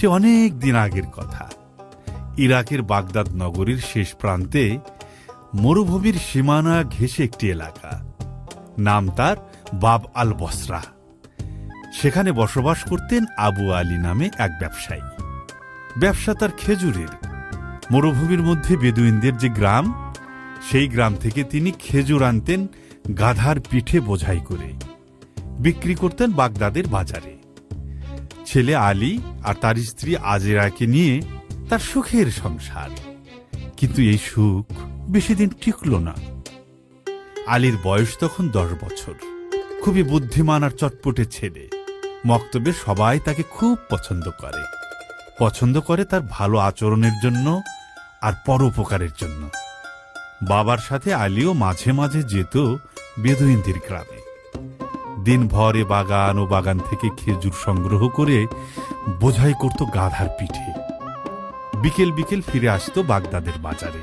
সে অনেক দিন আগের কথা। ইরাকের বাগদাদ নগরীর শেষ প্রান্তে মরুভূমির সীমানা ঘেঁষে একটি এলাকা, নাম তার বাব আল বসরা। সেখানে বসবাস করতেন আবু আলী নামে এক ব্যবসায়ী। ব্যবসা তার খেজুরের। মরুভূমির মধ্যে বেদুইনদের যে গ্রাম, সেই গ্রাম থেকে তিনি খেজুর আনতেন গাধার পিঠে বোঝাই করে, বিক্রি করতেন বাগদাদের বাজারে। ছেলে আলী আর তার স্ত্রী আজেরাকে নিয়ে তার সুখের সংসার। কিন্তু এই সুখ বেশি দিন টিকল না। আলীর বয়স তখন 10 বছর। খুবই বুদ্ধিমান আর চটপটে ছেলে। মক্তবে সবাই তাকে খুব পছন্দ করে তার ভালো আচরণের জন্য আর পরোপকারের জন্য। বাবার সাথে আলীও মাঝে মাঝে যেত বেদুইনদের গ্রামে। দিনভর এ বাগান ও বাগান থেকে খেজুর সংগ্রহ করে বোঝাই করত গাধার পিঠে। বিকেল বিকেল ফিরে আসত বাগদাদের বাজারে।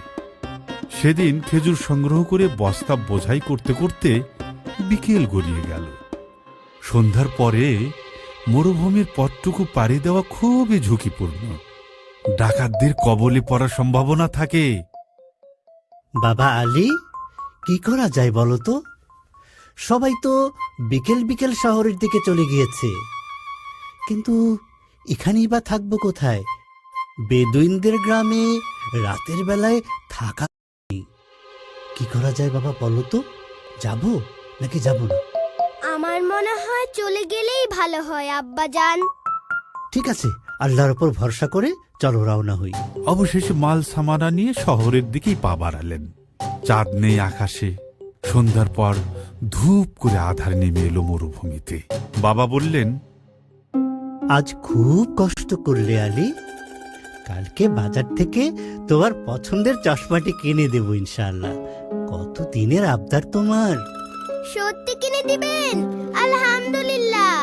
সেদিন খেজুর সংগ্রহ করে বস্তা বোঝাই করতে করতে বিকেল গড়িয়ে গেল। সন্ধ্যার পরে মরুভূমির পথটুকু পাড়ি দেওয়া খুবই ঝুঁকিপূর্ণ। ডাকাতদের কবলে পড়ার সম্ভাবনা থাকে। বাবা আলী, কি করা যায় বলো তো? সবাই তো বিকেল বিকেল শহরের দিকে চলে গিয়েছে, কিন্তু এখানেই বা থাকবো কোথায়? বেদুইনদের গ্রামে রাতের বেলায় থাকা নেই। কি করা যায় বাবা বলো তো? যাবো নাকি যাবো না? আমার মনে হয় চলে গেলেই ভালো হয় আব্বাজান। ঠিক আছে, আল্লাহর উপর ভরসা করে চলো রওনা হই। অবশেষে মাল সামানা নিয়ে শহরের দিকেই পা বাড়ালেন। চাঁদ নেই আকাশে। সন্ধ্যার পর ধূপ করে আধার নেমে এলো মরুভূমিতে। বাবা বললেন, আজ খুব কষ্ট করলে আলী। কালকে বাজার থেকে তোমার পছন্দের চশমাটি কিনে দেবো ইনশাআল্লাহ। কত দিনের আবদার তোমার। সত্যি কিনে দিবেন? আলহামদুলিল্লাহ।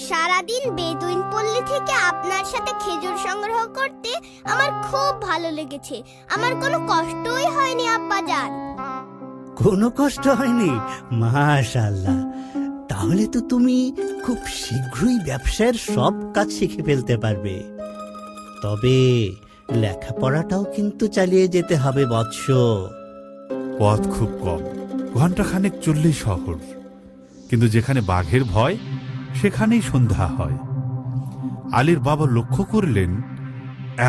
সারাদিন বেদুইন পল্লী থেকে আপনার সাথে খেজুর সংগ্রহ করতে আমার খুব ভালো লেগেছে। আমার কোনো কষ্টই হয়নি আব্বাজান। কোনো কষ্ট হয়নি? মাশাআল্লাহ। তাহলে তো তুমি খুব শীঘ্রই ব্যবসার সব কাজ শিখে ফেলতে পারবে। তবে লেখাপড়াটাও কিন্তু চালিয়ে যেতে হবে বৎস। পথ খুব কম, ঘণ্টাখানেক চললেই শহর। কিন্তু যেখানে বাঘের ভয়, সেখানেই সন্ধ্যা হয়। আলীর বাবা লক্ষ্য করলেন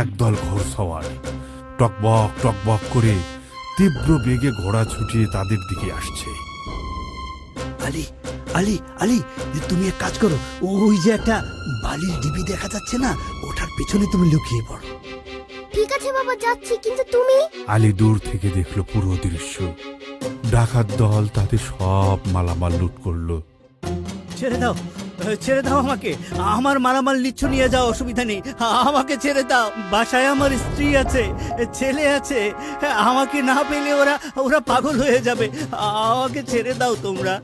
একদল ঘোড়সওয়ার টকবক টকবক করে তীব্র বেগে ঘোড়া ছুটিয়ে তাদের দিকে আসছে। আলী আলী আলী, তুমি এক কাজ করো, ওই যে একটা বালির ডিবি দেখা যাচ্ছে না, ওটার পিছনে তুমি লুকিয়ে পড়ো। ঠিক আছে বাবা, যাচ্ছি। কিন্তু তুমি? আলী দূর থেকে দেখল পুরো দৃশ্য। ডাকাত দল তাদের সব মালামাল লুট করল। ছেড়ে দাও, ছেড়ে দাও আমাকে। আমার মালামাল নিচ্ছ নিয়ে যাও, অসুবিধা নেই। আমাকে ছেড়ে দাও। বাসায় আমার স্ত্রী আছে, ছেলে আছে। আমাকে না পেলে ওরা পাগল হয়ে যাবে। আমাকে ছেড়ে দাও তোমরা।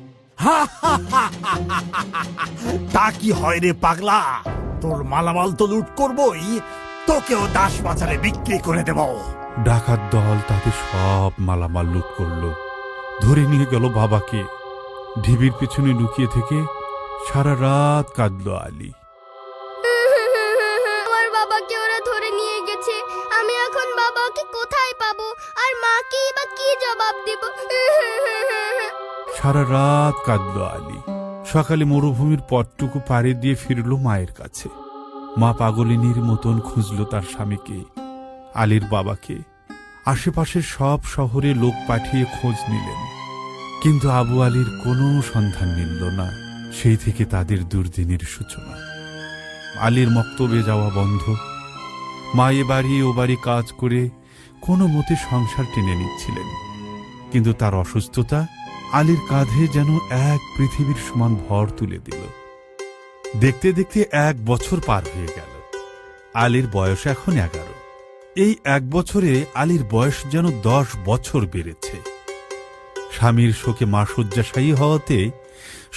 তা কি হয় রে পাগলা? তোর মালামাল তো লুট করবই, তোকেও দাস বাজারে বিক্রি করে দেব। ডাকাত দল তাদের সব মালামাল লুট করল। ধরে নিয়ে গেল বাবাকে। ঢিবির পিছনে লুকিয়ে থেকে সারা রাত কাঁদল আলী। আমার বাবাকে ওরা ধরে নিয়ে গেছে। আমি এখন বাবাকে কোথায় পাবো? আর মাকেই বা কি জবাব দেব? সারা রাত কাঁদল আলী। সকালে মরুভূমির পথটুকু পাড়ি দিয়ে ফিরল মায়ের কাছে। মা পাগলিনীর মতন খুঁজল তার স্বামীকে, আলীর বাবাকে। আশেপাশের সব শহরে লোক পাঠিয়ে খোঁজ নিলেন, কিন্তু আবু আলীর কোনো সন্ধান মিলল না। সেই থেকে তাদের দুর্দিনের সূচনা। আলীর মক্তবে যাওয়া বন্ধ। মা এ বাড়ি ও বাড়ি কাজ করে কোনো মতে সংসার টেনে নিচ্ছিলেন, কিন্তু তার অসুস্থতা আলীর কাঁধে যেন এক পৃথিবীর সমান ভর তুলে দিল। দেখতে দেখতে 1 বছর পার হয়ে গেল। আলীর বয়স এখন 11। এই 1 বছরে আলীর বয়স যেন 10 বছর বেড়েছে। স্বামীর শোকে মা শয্যাশায়ী হওয়াতে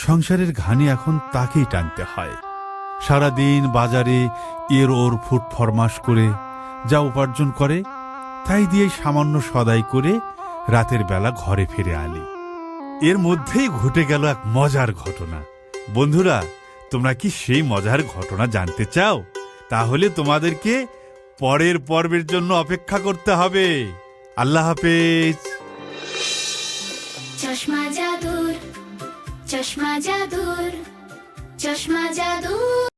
সংসারের ঘানি এখন তাকেই টানতে হয়। সারাদিন বাজারে এর ওর ফুট ফরমাস করে যা উপার্জন করে, তাই দিয়ে সামান্য সদাই করে রাতের বেলা ঘরে ফিরে আলী। এর মধ্যেই ঘটে গেল এক মজার ঘটনা। বন্ধুরা, তোমরা কি সেই মজার ঘটনা জানতে চাও? তাহলে তোমাদেরকে পরের পর্বের জন্য অপেক্ষা করতে হবে। আল্লাহ হাফেজ। চশমা জাদুর, চশমা জাদুর, চশমা জাদুর।